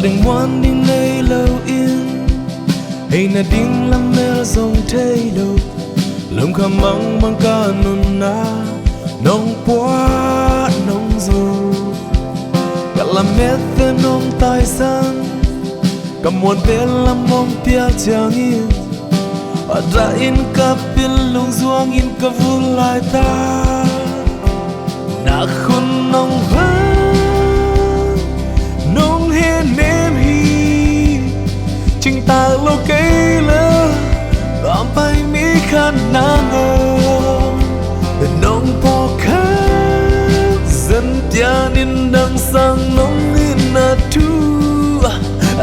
đừng ngoan đi nơi lâu yên hay là đinh làm mê dòng thay lâu lòng khăm măng băng ca nôn na nông quá nông dù cả làm mét tên nông tài san cầm muôn bên làm mong tia chàng yên ở ra in cặp bên lung duang in cặp vui lại ta đã khôn nông vang nông hiên nêm hi chính ta lâu cây lơ làm bay mi khăn nang nông po khát dân tia nên đang sang nông in na tu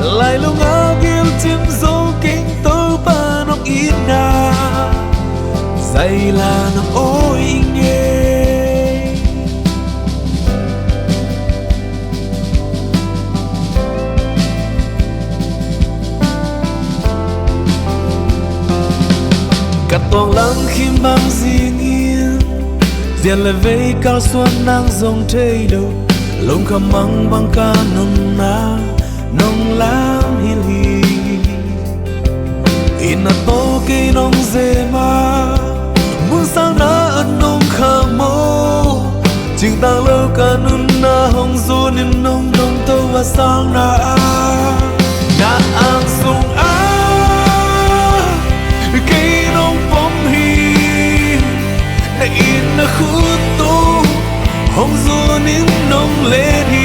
lại lâu ngã ghiêu chim dấu kinh tơ ba nông ít na dày là nông ôi nghe cả toàn lăng khi mang riêng yên diện lại vây cao xuân đang dòng thay đầu lông khăm măng băng ca nồng na nông lam hiền hi in to cây nông dê ma muốn sang na ân nông khả mô chừng ta lâu cả nôn na hồng du niềm nông nông tâu và sang na ang sung cây nông bóng hi na in na khu tu hồng du niềm nông lên hi